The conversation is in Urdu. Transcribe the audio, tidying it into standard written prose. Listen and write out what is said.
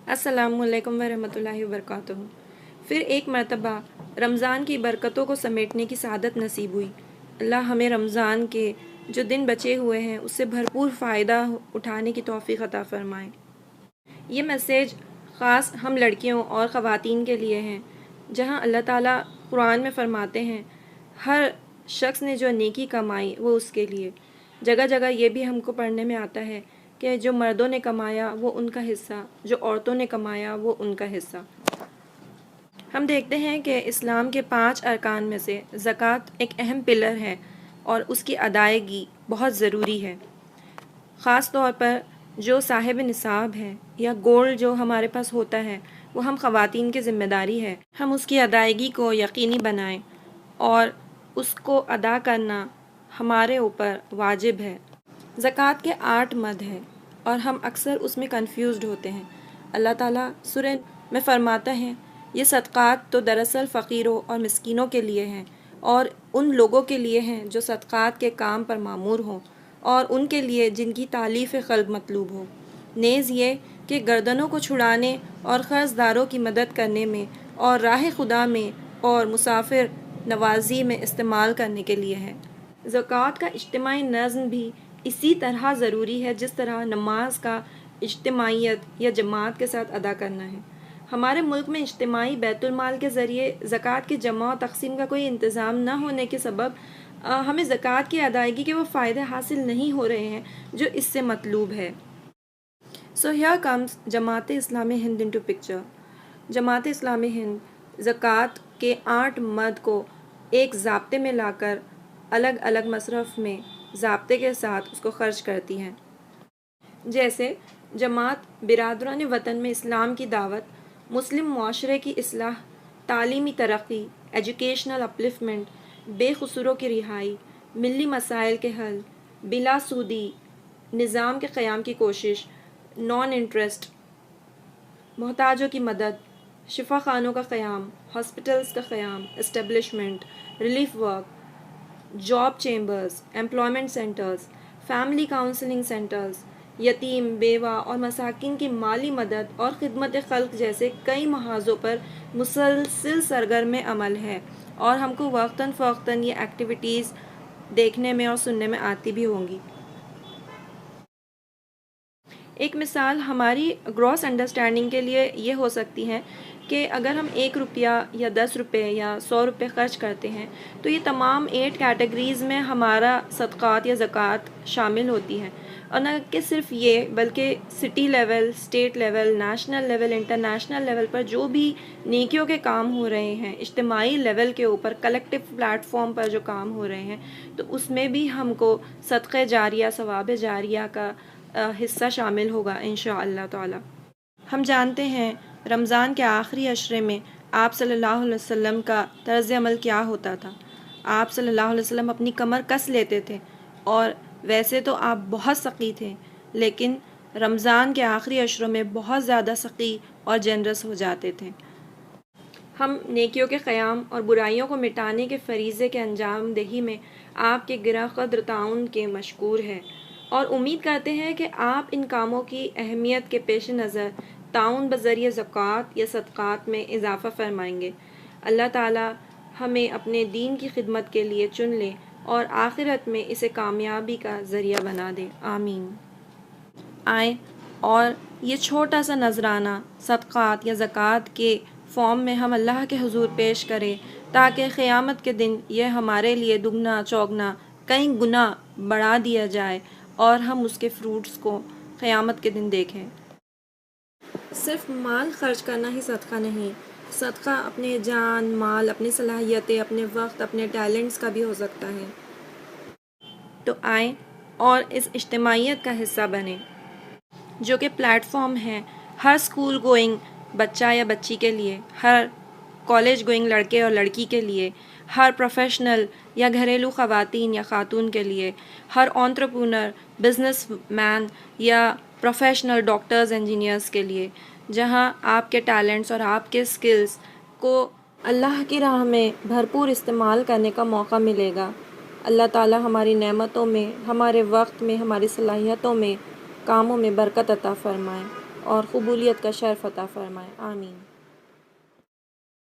السلام علیکم ورحمۃ اللہ وبرکاتہ۔ پھر ایک مرتبہ رمضان کی برکتوں کو سمیٹنے کی سعادت نصیب ہوئی۔ اللہ ہمیں رمضان کے جو دن بچے ہوئے ہیں اس سے بھرپور فائدہ اٹھانے کی توفیق عطا فرمائے۔ یہ میسیج خاص ہم لڑکیوں اور خواتین کے لیے ہیں، جہاں اللہ تعالیٰ قرآن میں فرماتے ہیں ہر شخص نے جو نیکی کمائی وہ اس کے لیے۔ جگہ جگہ یہ بھی ہم کو پڑھنے میں آتا ہے کہ جو مردوں نے کمایا وہ ان کا حصہ، جو عورتوں نے کمایا وہ ان کا حصہ۔ ہم دیکھتے ہیں کہ اسلام کے 5 ارکان میں سے زکوٰۃ ایک اہم پلر ہے اور اس کی ادائیگی بہت ضروری ہے۔ خاص طور پر جو صاحب نصاب ہے یا گولڈ جو ہمارے پاس ہوتا ہے وہ ہم خواتین کی ذمہ داری ہے ہم اس کی ادائیگی کو یقینی بنائیں اور اس کو ادا کرنا ہمارے اوپر واجب ہے۔ زکوٰۃ کے 8 مد ہیں اور ہم اکثر اس میں کنفیوزڈ ہوتے ہیں۔ اللہ تعالیٰ سورہ میں فرماتا ہے یہ صدقات تو دراصل فقیروں اور مسکینوں کے لیے ہیں اور ان لوگوں کے لیے ہیں جو صدقات کے کام پر مامور ہوں اور ان کے لیے جن کی تالیف قلب مطلوب ہو، نیز یہ کہ گردنوں کو چھڑانے اور قرض داروں کی مدد کرنے میں اور راہ خدا میں اور مسافر نوازی میں استعمال کرنے کے لیے ہے۔ زکوٰۃ کا اجتماعی نظم بھی اسی طرح ضروری ہے جس طرح نماز کا اجتماعیت یا جماعت کے ساتھ ادا کرنا ہے۔ ہمارے ملک میں اجتماعی بیت المال کے ذریعے زکوٰۃ کی جمع و تقسیم کا کوئی انتظام نہ ہونے کے سبب ہمیں زکوٰۃ کی ادائیگی کے وہ فائدے حاصل نہیں ہو رہے ہیں جو اس سے مطلوب ہے۔ So here comes Jamaat Islami Hind into picture۔ Jamaat Islami Hind زکوٰۃ کے 8 مد کو ایک ضابطے میں لا کر الگ الگ مصرف میں ضابطے کے ساتھ اس کو خرچ کرتی ہیں۔ جیسے جماعت برادران وطن میں اسلام کی دعوت، مسلم معاشرے کی اصلاح، تعلیمی ترقی، ایجوکیشنل اپلفمنٹ، بے قصوروں کی رہائی، ملی مسائل کے حل، بلا سودی نظام کے قیام کی کوشش، نان انٹرسٹ، محتاجوں کی مدد، شفا خانوں کا قیام، ہاسپٹلز کا قیام، establishment, relief work, job chambers, employment centres, family counselling centres, یتیم، بیوہ اور مساکین کی مالی مدد اور خدمت خلق جیسے کئی محاذوں پر مسلسل سرگرم عمل ہے اور ہم کو وقتاً فوقتاً یہ ایکٹیویٹیز دیکھنے میں اور سننے میں آتی بھی ہوں گی۔ ایک مثال ہماری گراس انڈرسٹینڈنگ کے لیے یہ ہو سکتی ہے کہ اگر ہم 1 روپیہ یا 10 روپے یا 100 روپے خرچ کرتے ہیں تو یہ تمام 8 کیٹیگریز میں ہمارا صدقات یا زکوٰۃ شامل ہوتی ہیں، اور نہ کہ صرف یہ بلکہ city level, state level, national level, international level پر جو بھی نیکیوں کے کام ہو رہے ہیں، اجتماعی لیول کے اوپر کلیکٹیو پلیٹ فارم پر جو کام ہو رہے ہیں، تو اس میں بھی ہم کو صدقہ جاریہ، ثواب جاریہ کا حصہ شامل ہوگا انشاءاللہ تعالی۔ ہم جانتے ہیں رمضان کے آخری عشرے میں آپ صلی اللہ علیہ وسلم کا طرز عمل کیا ہوتا تھا۔ آپ صلی اللہ علیہ وسلم اپنی کمر کس لیتے تھے اور ویسے تو آپ بہت سخی تھے، لیکن رمضان کے آخری عشروں میں بہت زیادہ سخی اور جنرس ہو جاتے تھے۔ ہم نیکیوں کے قیام اور برائیوں کو مٹانے کے فریضے کے انجام دہی میں آپ کے گراں قدر تعاون کے مشکور ہیں اور امید کرتے ہیں کہ آپ ان کاموں کی اہمیت کے پیش نظر تعاون بذریعہ زکوٰۃ یا صدقات میں اضافہ فرمائیں گے۔ اللہ تعالی ہمیں اپنے دین کی خدمت کے لیے چن لے اور آخرت میں اسے کامیابی کا ذریعہ بنا دے، آمین۔ آئیں اور یہ چھوٹا سا نذرانہ صدقات یا زکوٰۃ کے فارم میں ہم اللہ کے حضور پیش کریں تاکہ قیامت کے دن یہ ہمارے لیے دگنا چوگنا کئی گنا بڑھا دیا جائے اور ہم اس کے فروٹس کو قیامت کے دن دیکھیں۔ صرف مال خرچ کرنا ہی صدقہ نہیں، صدقہ اپنے جان، مال، اپنی صلاحیتیں، اپنے وقت، اپنے ٹیلنٹس کا بھی ہو سکتا ہے۔ تو آئیں اور اس اجتماعیت کا حصہ بنیں جو کہ پلیٹ فارم ہے ہر اسکول گوئنگ بچہ یا بچی کے لیے، ہر کالج گوئنگ لڑکے اور لڑکی کے لیے، ہر پروفیشنل یا گھریلو خواتین یا خاتون کے لیے، ہر انٹرپرینور، بزنس مین یا پروفیشنل ڈاکٹرز، انجینئرز کے لیے، جہاں آپ کے ٹیلنٹس اور آپ کے سکلز کو اللہ کی راہ میں بھرپور استعمال کرنے کا موقع ملے گا۔ اللہ تعالی ہماری نعمتوں میں، ہمارے وقت میں، ہماری صلاحیتوں میں، کاموں میں برکت عطا فرمائے۔ اور قبولیت کا شرف عطا فرمائے، آمین۔